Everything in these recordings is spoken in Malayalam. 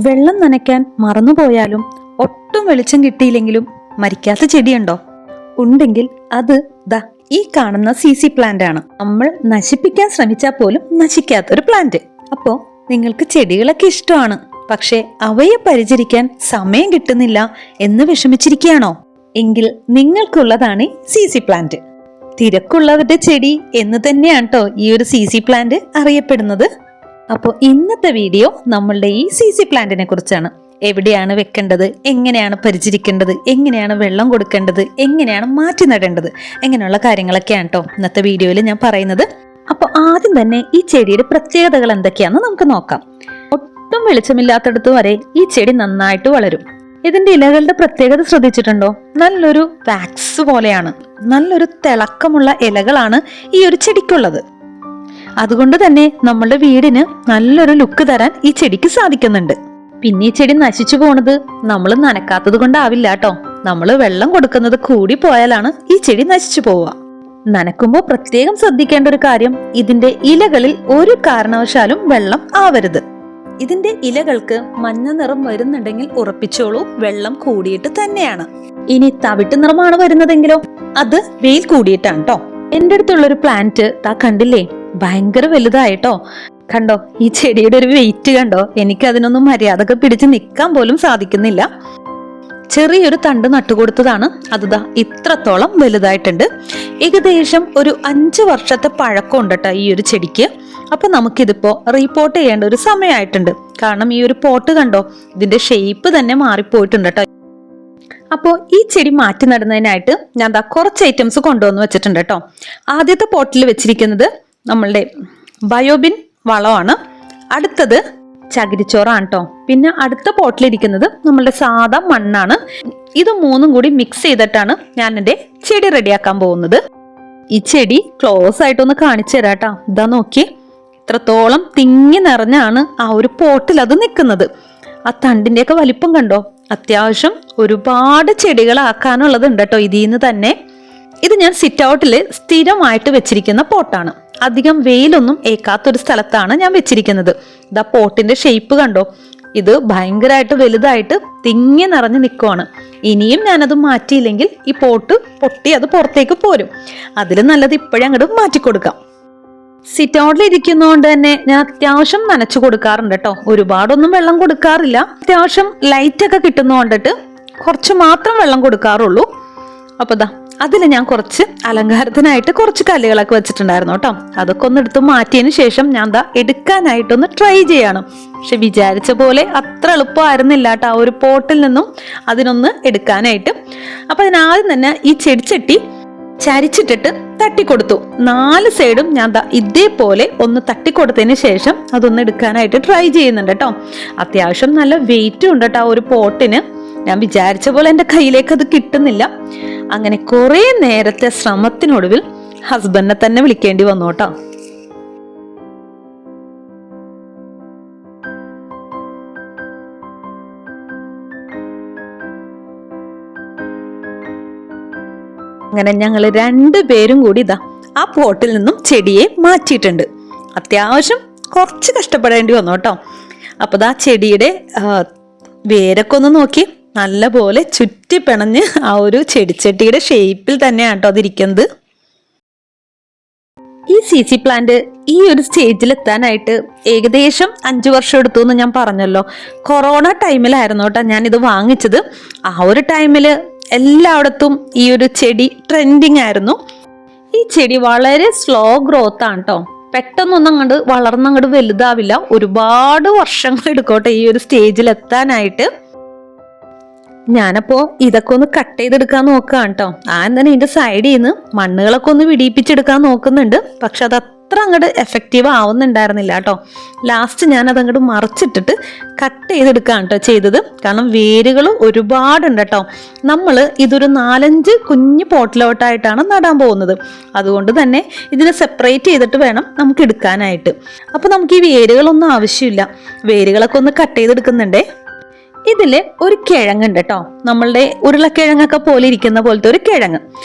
വെള്ളം നനയ്ക്കാൻ മറന്നുപോയാലും ഒട്ടും വെളിച്ചം കിട്ടിയില്ലെങ്കിലും മരിക്കാത്ത ചെടിയുണ്ടോ? ഉണ്ടെങ്കിൽ അത് ദാ ഈ കാണുന്ന CC പ്ലാന്റ് ആണ്. നമ്മൾ നശിപ്പിക്കാൻ ശ്രമിച്ചാൽ പോലും നശിക്കാത്തൊരു പ്ലാന്റ്. അപ്പോ നിങ്ങൾക്ക് ചെടികളൊക്കെ ഇഷ്ടമാണ്, പക്ഷെ അവയെ പരിചരിക്കാൻ സമയം കിട്ടുന്നില്ല എന്ന് വിഷമിച്ചിരിക്കുകയാണോ? എങ്കിൽ നിങ്ങൾക്കുള്ളതാണ് CC പ്ലാന്റ്. തിരക്കുള്ളവരുടെ ചെടി എന്ന് തന്നെയാണ് കേട്ടോ ഈ ഒരു CC പ്ലാന്റ് അറിയപ്പെടുന്നത്. അപ്പോൾ ഇന്നത്തെ വീഡിയോ നമ്മളുടെ ഈ CC പ്ലാന്റിനെ കുറിച്ചാണ്. എവിടെയാണ് വെക്കേണ്ടത്, എങ്ങനെയാണ് പരിചരിക്കേണ്ടത്, എങ്ങനെയാണ് വെള്ളം കൊടുക്കേണ്ടത്, എങ്ങനെയാണ് മാറ്റി നടേണ്ടത്, എങ്ങനെയുള്ള കാര്യങ്ങളൊക്കെയാണ് കേട്ടോ ഇന്നത്തെ വീഡിയോയിൽ ഞാൻ പറയുന്നത്. അപ്പോൾ ആദ്യം തന്നെ ഈ ചെടിയുടെ പ്രത്യേകതകൾ എന്തൊക്കെയാണെന്ന് നമുക്ക് നോക്കാം. ഒട്ടും വെളിച്ചമില്ലാത്തടത്ത് വരെ ഈ ചെടി നന്നായിട്ട് വളരും. ഇതിന്റെ ഇലകളുടെ പ്രത്യേകത ശ്രദ്ധിച്ചിട്ടുണ്ടോ? നല്ലൊരു വാക്സ് പോലെയാണ്, നല്ലൊരു തിളക്കമുള്ള ഇലകളാണ് ഈ ഒരു ചെടിക്കുള്ളത്. അതുകൊണ്ട് തന്നെ നമ്മളുടെ വീടിന് നല്ലൊരു ലുക്ക് തരാൻ ഈ ചെടിക്ക് സാധിക്കുന്നുണ്ട്. പിന്നെ ഈ ചെടി നശിച്ചു പോണത് നമ്മൾ നനക്കാത്തത് കൊണ്ടാവില്ല കേട്ടോ. നമ്മൾ വെള്ളം കൊടുക്കുന്നത് കൂടി പോയാലാണ് ഈ ചെടി നശിച്ചു പോവുക. നനക്കുമ്പോൾ പ്രത്യേകം ശ്രദ്ധിക്കേണ്ട ഒരു കാര്യം, ഇതിന്റെ ഇലകളിൽ ഒരു കാരണവശാലും വെള്ളം ആവരുത്. ഇതിന്റെ ഇലകൾക്ക് മഞ്ഞ നിറം വരുന്നുണ്ടെങ്കിൽ ഉറപ്പിച്ചോളൂ, വെള്ളം കൂടിയിട്ട് തന്നെയാണ്. ഇനി തവിട്ട് നിറമാണ് വരുന്നതെങ്കിലോ അത് വെയിൽ കൂടിയിട്ടാണ് കേട്ടോ. എന്റെ അടുത്തുള്ളൊരു പ്ലാന്റ് കണ്ടില്ലേ, ഭയങ്കര വലുതായിട്ടോ. കണ്ടോ ഈ ചെടിയുടെ ഒരു വെയിറ്റ് കണ്ടോ? എനിക്ക് അതിനൊന്നും മര്യാദക്ക് പിടിച്ച് നിൽക്കാൻ പോലും സാധിക്കുന്നില്ല. ചെറിയൊരു തണ്ട് നട്ടുകൊടുത്തതാണ്, അത് ഇത്രത്തോളം വലുതായിട്ടുണ്ട്. ഏകദേശം ഒരു 5 വർഷത്തെ പഴക്കം ഉണ്ട് കേട്ടോ ഈ ഒരു ചെടിക്ക്. അപ്പൊ നമുക്കിതിപ്പോ റീപോർട്ട് ചെയ്യേണ്ട ഒരു സമയമായിട്ടുണ്ട്. കാരണം ഈ ഒരു പോട്ട് കണ്ടോ, ഇതിന്റെ ഷേപ്പ് തന്നെ മാറിപ്പോയിട്ടുണ്ട് കേട്ടോ. അപ്പോൾ ഈ ചെടി മാറ്റി നടുന്നതിനായിട്ട് ഞാൻ കുറച്ച് ഐറ്റംസ് കൊണ്ടുവന്ന് വെച്ചിട്ടുണ്ട് കേട്ടോ. ആദ്യത്തെ പോട്ടിൽ വെച്ചിരിക്കുന്നത് നമ്മളുടെ ബയോബിൻ വളമാണ്. അടുത്തത് ചകിരിച്ചോറാണ് കേട്ടോ. പിന്നെ അടുത്ത പോട്ടിലിരിക്കുന്നത് നമ്മളുടെ സാധാ മണ്ണാണ്. ഇത് മൂന്നും കൂടി മിക്സ് ചെയ്തിട്ടാണ് ഞാൻ എൻ്റെ ചെടി റെഡിയാക്കാൻ പോകുന്നത്. ഈ ചെടി ക്ലോസ് ആയിട്ടൊന്ന് കാണിച്ചു തരാം കേട്ടോ. ഇതാ നോക്കി, ഇത്രത്തോളം തിങ്ങി നിറഞ്ഞാണ് ആ ഒരു പോട്ടിൽ അത് നിൽക്കുന്നത്. ആ തണ്ടിന്റെയൊക്കെ വലിപ്പം കണ്ടോ? അത്യാവശ്യം ഒരുപാട് ചെടികളാക്കാനുള്ളത് ഉണ്ട് കേട്ടോ ഇതിൽ നിന്ന് തന്നെ. ഇത് ഞാൻ സിറ്റ് ഔട്ടിൽ സ്ഥിരമായിട്ട് വെച്ചിരിക്കുന്ന പോട്ടാണ്. അധികം വെയിലൊന്നും ഏക്കാത്തൊരു സ്ഥലത്താണ് ഞാൻ വെച്ചിരിക്കുന്നത്. ഇതാ പോട്ടിന്റെ ഷേപ്പ് കണ്ടോ? ഇത് ഭയങ്കരമായിട്ട് വലുതായിട്ട് തിങ്ങി നിറഞ്ഞു നിൽക്കുവാണ്. ഇനിയും ഞാനത് മാറ്റിയില്ലെങ്കിൽ ഈ പോട്ട് പൊട്ടി അത് പുറത്തേക്ക് പോരും. അതിൽ നല്ലത് ഇപ്പോഴേ അങ്ങോട്ട് മാറ്റിക്കൊടുക്കാം. സിറ്റ് ഔട്ടിൽ ഇരിക്കുന്നതുകൊണ്ട് തന്നെ ഞാൻ അത്യാവശ്യം നനച്ചു കൊടുക്കാറുണ്ട് കേട്ടോ. ഒരുപാടൊന്നും വെള്ളം കൊടുക്കാറില്ല. അത്യാവശ്യം ലൈറ്റ് ഒക്കെ കിട്ടുന്നതുകൊണ്ടിട്ട് കുറച്ച് മാത്രം വെള്ളം കൊടുക്കാറുള്ളൂ. അപ്പൊ അതിൽ ഞാൻ കുറച്ച് അലങ്കാരത്തിനായിട്ട് കുറച്ച് കല്ലുകളൊക്കെ വെച്ചിട്ടുണ്ടായിരുന്നു കേട്ടോ. അതൊക്കെ ഒന്ന് എടുത്ത് മാറ്റിയതിന് ശേഷം ഞാൻ എടുക്കാനായിട്ടൊന്ന് ട്രൈ ചെയ്യാണ്. പക്ഷെ വിചാരിച്ച പോലെ അത്ര എളുപ്പമായിരുന്നില്ല കേട്ടോ ആ ഒരു പോട്ടിൽ നിന്നും അതിനൊന്ന് എടുക്കാനായിട്ട്. അപ്പൊ അതിനാദ്യം തന്നെ ഈ ചെടിച്ചട്ടി ചരിച്ചിട്ടിട്ട് തട്ടിക്കൊടുത്തു. 4 സൈഡും ഞാൻ ഇതേപോലെ ഒന്ന് തട്ടിക്കൊടുത്തതിന് ശേഷം അതൊന്ന് എടുക്കാനായിട്ട് ട്രൈ ചെയ്യുന്നുണ്ട് കേട്ടോ. അത്യാവശ്യം നല്ല വെയിറ്റും ഉണ്ട് കേട്ടോ ഒരു പോട്ടിന്. ഞാൻ വിചാരിച്ച പോലെ എൻ്റെ കയ്യിലേക്ക് അത് കിട്ടുന്നില്ല. അങ്ങനെ കുറെ നേരത്തെ ശ്രമത്തിനൊടുവിൽ ഹസ്ബൻഡിനെ തന്നെ വിളിക്കേണ്ടി വന്നു കേട്ടോ. അങ്ങനെ ഞങ്ങൾ 2 പേരും കൂടി ആ പോട്ടിൽ നിന്നും ചെടിയെ മാറ്റിയിട്ടുണ്ട്. അത്യാവശ്യം കുറച്ച് കഷ്ടപ്പെടേണ്ടി വന്നു കേട്ടോ. അപ്പൊ ചെടിയുടെ വേരൊക്കെ ഒന്ന് നോക്കി, നല്ല പോലെ ചുറ്റി പിണഞ്ഞ് ആ ഒരു ചെടിച്ചട്ടിയുടെ ഷേപ്പിൽ തന്നെയാണ് കേട്ടോ അതിരിക്കുന്നത്. ഈ CC പ്ലാന്റ് ഈ ഒരു സ്റ്റേജിൽ എത്താനായിട്ട് ഏകദേശം 5 വർഷം എടുത്തു എന്ന് ഞാൻ പറഞ്ഞല്ലോ. കൊറോണ ടൈമിലായിരുന്നു കേട്ടോ ഞാൻ ഇത് വാങ്ങിച്ചത്. ആ ഒരു ടൈമില് എല്ലായിടത്തും ഈ ഒരു ചെടി ട്രെൻഡിങ് ആയിരുന്നു. ഈ ചെടി വളരെ സ്ലോ ഗ്രോത്ത് ആണ് കേട്ടോ. പെട്ടെന്നൊന്നും അങ്ങോട്ട് വളർന്നങ്ങോട്ട് വലുതാവില്ല. ഒരുപാട് വർഷങ്ങൾ എടുക്കട്ടെ ഈ ഒരു സ്റ്റേജിൽ എത്താനായിട്ട്. ഞാനപ്പോ ഇതൊക്കെ ഒന്ന് കട്ട് ചെയ്തെടുക്കാൻ നോക്കുകയാണ് കേട്ടോ. തന്നെ ഇതിന്റെ സൈഡിൽ നിന്ന് മണ്ണുകളൊക്കെ ഒന്ന് വിടിയിപ്പിച്ചെടുക്കാൻ നോക്കുന്നുണ്ട്. പക്ഷെ അത് അത്ര അങ്ങോട്ട് എഫക്റ്റീവ് ആവുന്നുണ്ടായിരുന്നില്ല കേട്ടോ. ലാസ്റ്റ് ഞാൻ അത് അങ്ങോട്ട് മറിച്ചിട്ടിട്ട് കട്ട് ചെയ്തെടുക്കുകയാണ് കേട്ടോ ചെയ്തത്. കാരണം വേരുകൾ ഒരുപാടുണ്ട് കേട്ടോ. നമ്മൾ ഇതൊരു 4-5 കുഞ്ഞു പോട്ടിലോട്ടായിട്ടാണ് നടാൻ പോകുന്നത്. അതുകൊണ്ട് തന്നെ ഇതിനെ സെപ്പറേറ്റ് ചെയ്തിട്ട് വേണം നമുക്ക് എടുക്കാനായിട്ട്. അപ്പൊ നമുക്ക് ഈ വേരുകളൊന്നും ആവശ്യമില്ല. വേരുകളൊക്കെ ഒന്ന് കട്ട് ചെയ്തെടുക്കുന്നുണ്ടേ. ഇതില് ഒരു കിഴങ്ങുണ്ട് കേട്ടോ, നമ്മളുടെ ഉരുളക്കിഴങ്ങൊക്കെ പോലെ ഇരിക്കുന്ന പോലത്തെ ഒരു കിഴങ്ങ്.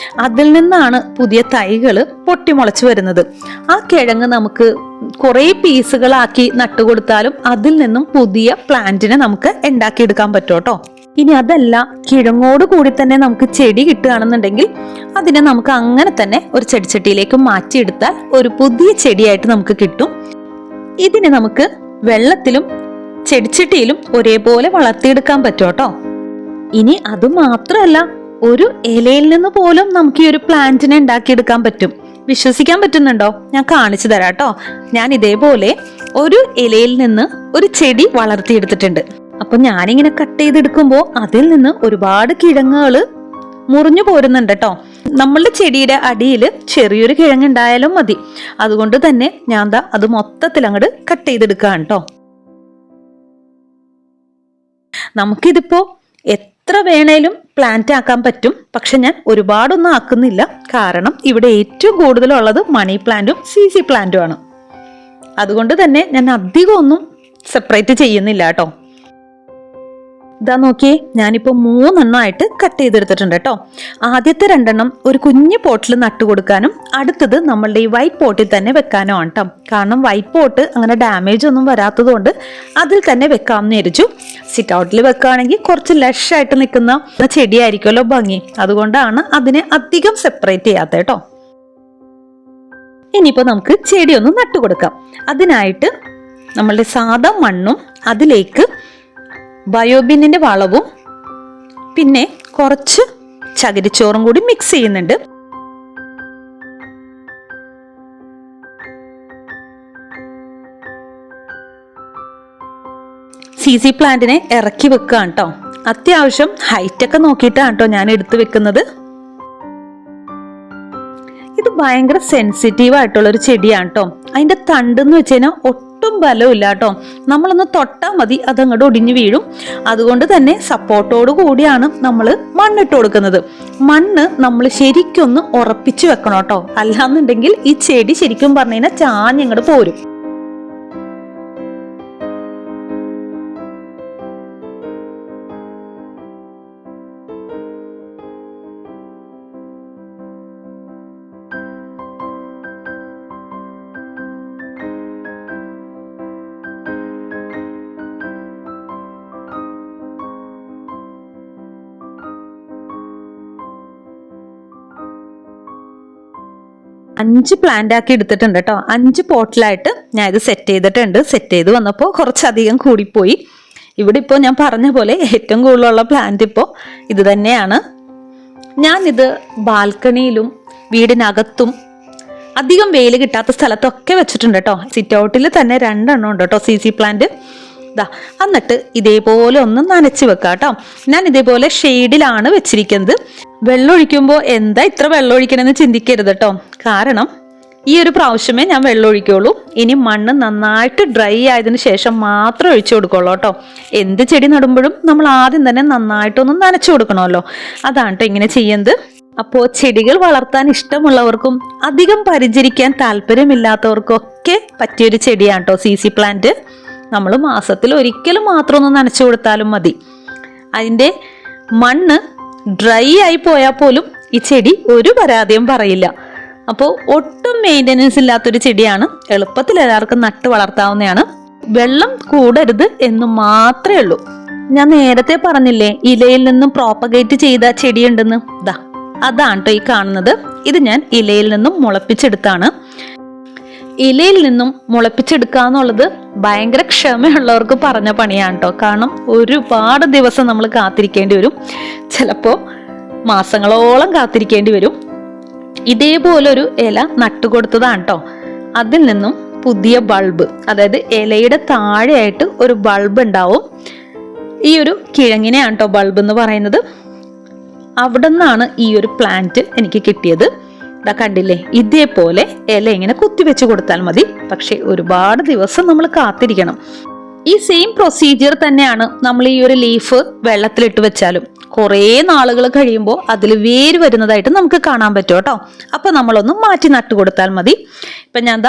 അതിൽ നിന്നാണ് പുതിയ തൈകള് പൊട്ടിമുളച്ചു വരുന്നത്. ആ കിഴങ്ങ് നമുക്ക് കുറെ പീസുകളാക്കി നട്ടുകൊടുത്താലും അതിൽ നിന്നും പുതിയ പ്ലാന്റിനെ നമുക്ക് ഉണ്ടാക്കിയെടുക്കാൻ പറ്റും കേട്ടോ. ഇനി അതല്ല, കിഴങ്ങോട് കൂടി തന്നെ നമുക്ക് ചെടി കിട്ടുകയാണെന്നുണ്ടെങ്കിൽ അതിനെ നമുക്ക് അങ്ങനെ തന്നെ ഒരു ചെടിച്ചട്ടിയിലേക്ക് മാറ്റിയെടുത്താൽ ഒരു പുതിയ ചെടിയായിട്ട് നമുക്ക് കിട്ടും. ഇതിനെ നമുക്ക് വെള്ളത്തിലും ചെടിച്ചട്ടിയിലും ഒരേപോലെ വളർത്തിയെടുക്കാൻ പറ്റും കേട്ടോ. ഇനി അത് മാത്രമല്ല, ഒരു ഇലയിൽ നിന്ന് പോലും നമുക്ക് ഈ ഒരു പ്ലാന്റിനെ ഉണ്ടാക്കിയെടുക്കാൻ പറ്റും. വിശ്വസിക്കാൻ പറ്റുന്നുണ്ടോ? ഞാൻ കാണിച്ചു തരാം കേട്ടോ. ഞാൻ ഇതേപോലെ ഒരു ഇലയിൽ നിന്ന് ഒരു ചെടി വളർത്തിയെടുത്തിട്ടുണ്ട്. അപ്പൊ ഞാനിങ്ങനെ കട്ട് ചെയ്തെടുക്കുമ്പോൾ അതിൽ നിന്ന് ഒരുപാട് കിഴങ്ങുകള് മുറിഞ്ഞു പോരുന്നുണ്ട് കേട്ടോ. നമ്മളുടെ ചെടിയുടെ അടിയിൽ ചെറിയൊരു കിഴങ്ങുണ്ടായാലും മതി. അതുകൊണ്ട് തന്നെ ഞാൻ അത് മൊത്തത്തിൽ അങ്ങോട്ട് കട്ട് ചെയ്തെടുക്കുകയാണ് കേട്ടോ. നമുക്കിതിപ്പോ എത്ര വേണേലും പ്ലാന്റ് ആക്കാൻ പറ്റും. പക്ഷെ ഞാൻ ഒരുപാടൊന്നും ആക്കുന്നില്ല. കാരണം ഇവിടെ ഏറ്റവും കൂടുതലുള്ളത് മണി പ്ലാന്റും CC പ്ലാന്റും ആണ്. അതുകൊണ്ട് തന്നെ ഞാൻ അധികം ഒന്നും സെപ്പറേറ്റ് ചെയ്യുന്നില്ല കേട്ടോ. ഇതാ നോക്കിയേ, ഞാനിപ്പോ 3 എണ്ണമായിട്ട് കട്ട് ചെയ്തെടുത്തിട്ടുണ്ട് കേട്ടോ. ആദ്യത്തെ 2 എണ്ണം ഒരു കുഞ്ഞു പോട്ടിൽ നട്ടുകൊടുക്കാനും അടുത്തത് നമ്മളുടെ ഈ വൈറ്റ് പോട്ടിൽ തന്നെ വെക്കാനും ആണ് കേട്ടോ. കാരണം വൈറ്റ് പോട്ട് അങ്ങനെ ഡാമേജ് ഒന്നും വരാത്തത് കൊണ്ട് അതിൽ തന്നെ വെക്കാമെന്ന് വിചാരിച്ചു. സിറ്റ് ഔട്ടിൽ വെക്കുകയാണെങ്കിൽ കുറച്ച് ലഷായിട്ട് നിൽക്കുന്ന ചെടിയായിരിക്കുമല്ലോ ഭംഗി. അതുകൊണ്ടാണ് അതിനെ അധികം സെപ്പറേറ്റ് ചെയ്യാത്ത കേട്ടോ. ഇനിയിപ്പോ നമുക്ക് ചെടിയൊന്ന് നട്ടുകൊടുക്കാം. അതിനായിട്ട് നമ്മളുടെ സാധാ മണ്ണും അതിലേക്ക് ബയോബിന്നിന്റെ വളവും പിന്നെ കുറച്ച് ചകിരിച്ചോറും കൂടി മിക്സ് ചെയ്യുന്നുണ്ട്. CC പ്ലാന്റിനെ ഇറക്കി വെക്കുകയാണ് കേട്ടോ. അത്യാവശ്യം ഹൈറ്റ് ഒക്കെ നോക്കിയിട്ടാണ് കേട്ടോ ഞാൻ എടുത്തു വെക്കുന്നത്. ഇത് ഭയങ്കര സെൻസിറ്റീവ് ആയിട്ടുള്ള ഒരു ചെടിയാണ് കേട്ടോ. അതിന്റെ തണ്ടെന്ന് വെച്ച് കഴിഞ്ഞാൽ ഒട്ടും ബലമില്ല കേട്ടോ. നമ്മളൊന്ന് തൊട്ടാൽ മതി അതങ്ങോട്ട് ഒടിഞ്ഞു വീഴും. അതുകൊണ്ട് തന്നെ സപ്പോർട്ടോട് കൂടിയാണ് നമ്മൾ മണ്ണിട്ട് കൊടുക്കുന്നത്. മണ്ണ് നമ്മൾ ശരിക്കൊന്ന് ഉറപ്പിച്ചു വെക്കണം കേട്ടോ. അല്ലാന്നുണ്ടെങ്കിൽ ഈ ചെടി ശരിക്കും പറഞ്ഞു കഴിഞ്ഞാൽ ചാഞ്ഞങ്ങോട്ട് പോരും. അഞ്ച് പ്ലാന്റ് ആക്കി എടുത്തിട്ടുണ്ട് കേട്ടോ. 5 പോട്ടിലായിട്ട് ഞാൻ ഇത് സെറ്റ് ചെയ്തിട്ടുണ്ട്. സെറ്റ് ചെയ്ത് വന്നപ്പോൾ കുറച്ചധികം കൂടിപ്പോയി. ഇവിടെ ഇപ്പോൾ ഞാൻ പറഞ്ഞ പോലെ ഏറ്റവും കൂടുതലുള്ള പ്ലാന്റ് ഇപ്പോൾ ഇത് തന്നെയാണ്. ഞാനിത് ബാൽക്കണിയിലും വീടിനകത്തും അധികം വെയിൽ കിട്ടാത്ത സ്ഥലത്തൊക്കെ വെച്ചിട്ടുണ്ട് കേട്ടോ. സിറ്റ് ഔട്ടിൽ തന്നെ 2 എണ്ണം ഉണ്ട് കേട്ടോ CC പ്ലാന്റ്. എന്നിട്ട് ഇതേപോലെ ഒന്ന് നനച്ച് വെക്കാം കേട്ടോ. ഞാൻ ഇതേപോലെ ഷെയ്ഡിലാണ് വെച്ചിരിക്കുന്നത്. വെള്ളം ഒഴിക്കുമ്പോൾ എന്താ ഇത്ര വെള്ളം ഒഴിക്കണമെന്ന് ചിന്തിക്കരുത് കേട്ടോ. കാരണം ഈ ഒരു പ്രാവശ്യമേ ഞാൻ വെള്ളം ഒഴിക്കുള്ളൂ. ഇനി മണ്ണ് നന്നായിട്ട് ഡ്രൈ ആയതിനു ശേഷം മാത്രം ഒഴിച്ചു കൊടുക്കുള്ളൂ കേട്ടോ. എന്ത് ചെടി നടുമ്പോഴും നമ്മൾ ആദ്യം തന്നെ നന്നായിട്ടൊന്ന് നനച്ചു കൊടുക്കണമല്ലോ. അതാണ് കേട്ടോ ഇങ്ങനെ ചെയ്യുന്നത്. അപ്പോൾ ചെടികൾ വളർത്താൻ ഇഷ്ടമുള്ളവർക്കും അധികം പരിചരിക്കാൻ താല്പര്യമില്ലാത്തവർക്കും ഒക്കെ പറ്റിയൊരു ചെടിയാണ് കേട്ടോ CC പ്ലാന്റ്. നമ്മൾ മാസത്തിൽ ഒരിക്കലും മാത്രം ഒന്ന് നനച്ചു കൊടുത്താലും മതി. അതിൻ്റെ മണ്ണ് ഡ്രൈ ആയി പോയാൽ പോലും ഈ ചെടി ഒരു പരാതിയും പറയില്ല. അപ്പോൾ ഒട്ടും മെയിൻ്റനൻസ് ഇല്ലാത്തൊരു ചെടിയാണ്. എളുപ്പത്തിൽ എല്ലാവർക്കും നട്ട് വളർത്താവുന്നതാണ്. വെള്ളം കൂടരുത് എന്ന് മാത്രമേ ഉള്ളൂ. ഞാൻ നേരത്തെ പറഞ്ഞില്ലേ ഇലയിൽ നിന്നും പ്രോപ്പഗേറ്റ് ചെയ്ത ചെടിയുണ്ടെന്ന്. അതാണ് കേട്ടോ ഈ കാണുന്നത്. ഇത് ഞാൻ ഇലയിൽ നിന്നും മുളപ്പിച്ചെടുത്താണ്. ഇലയിൽ നിന്നും മുളപ്പിച്ചെടുക്കുക എന്നുള്ളത് ഭയങ്കര ക്ഷമയുള്ളവർക്ക് പറഞ്ഞ പണിയാണ് കേട്ടോ. കാരണം ഒരുപാട് ദിവസം നമ്മൾ കാത്തിരിക്കേണ്ടി വരും. ചിലപ്പോൾ മാസങ്ങളോളം കാത്തിരിക്കേണ്ടി വരും. ഇതേപോലൊരു ഇല നട്ടുകൊടുത്തതാണ് കേട്ടോ. അതിൽ നിന്നും പുതിയ ബൾബ്, അതായത് ഇലയുടെ താഴെയായിട്ട് ഒരു ബൾബ് ഉണ്ടാവും. ഈ ഒരു കിഴങ്ങിനെയാണ് കേട്ടോ ബൾബ് എന്ന് പറയുന്നത്. അവിടെ നിന്നാണ് ഈ ഒരു പ്ലാന്റ് എനിക്ക് കിട്ടിയത്. കണ്ടില്ലേ, ഇതേപോലെ ഇല ഇങ്ങനെ കുത്തിവെച്ച് കൊടുത്താൽ മതി. പക്ഷെ ഒരുപാട് ദിവസം നമ്മൾ കാത്തിരിക്കണം. ഈ സെയിം പ്രൊസീജിയർ തന്നെയാണ് നമ്മൾ ഈ ഒരു ലീഫ് വെള്ളത്തിലിട്ട് വെച്ചാലും കുറേ നാളുകൾ കഴിയുമ്പോൾ അതിൽ വേര് വരുന്നതായിട്ട് നമുക്ക് കാണാൻ പറ്റും കേട്ടോ. അപ്പൊ നമ്മളൊന്ന് മാറ്റി നട്ടു കൊടുത്താൽ മതി. ഇപ്പൊ ഞാൻ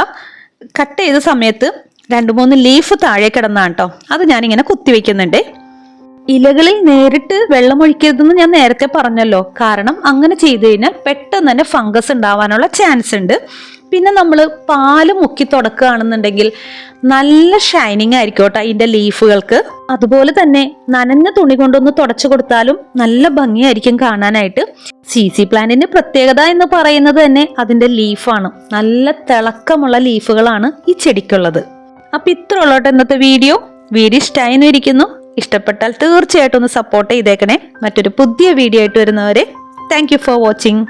കട്ട് ചെയ്ത സമയത്ത് 2-3 ലീഫ് താഴെ കിടന്നാണ് കേട്ടോ. അത് ഞാനിങ്ങനെ കുത്തിവെക്കുന്നുണ്ട്. ഇലകളിൽ നേരിട്ട് വെള്ളമൊഴിക്കരുതെന്ന് ഞാൻ നേരത്തെ പറഞ്ഞല്ലോ. കാരണം അങ്ങനെ ചെയ്തു കഴിഞ്ഞാൽ പെട്ടെന്ന് തന്നെ ഫംഗസ് ഉണ്ടാവാനുള്ള ചാൻസ് ഉണ്ട്. പിന്നെ നമ്മൾ പാല് മുക്കി തുടക്കുകയാണെന്നുണ്ടെങ്കിൽ നല്ല ഷൈനിങ് ആയിരിക്കും കേട്ടോ അതിൻ്റെ ലീഫുകൾക്ക്. അതുപോലെ തന്നെ നനഞ്ഞ തുണി കൊണ്ടൊന്ന് തുടച്ചു കൊടുത്താലും നല്ല ഭംഗിയായിരിക്കും കാണാനായിട്ട്. CC പ്ലാന്റിന്റെ പ്രത്യേകത എന്ന് പറയുന്നത് തന്നെ അതിൻ്റെ ലീഫാണ്. നല്ല തിളക്കമുള്ള ലീഫുകളാണ് ഈ ചെടിക്കുള്ളത്. അപ്പം ഇത്ര ഉള്ളോട്ടെ ഇന്നത്തെ വീഡിയോ ഇഷ്ടമായിരുന്നു ഇരിക്കുന്നു. ഇഷ്ടപ്പെട്ടാൽ തീർച്ചയായിട്ടും ഒന്ന് സപ്പോർട്ട് ചെയ്തേക്കണേ. മറ്റൊരു പുതിയ വീഡിയോ ആയിട്ട് വരുന്നവരെ താങ്ക് യു ഫോർ വാച്ചിങ്.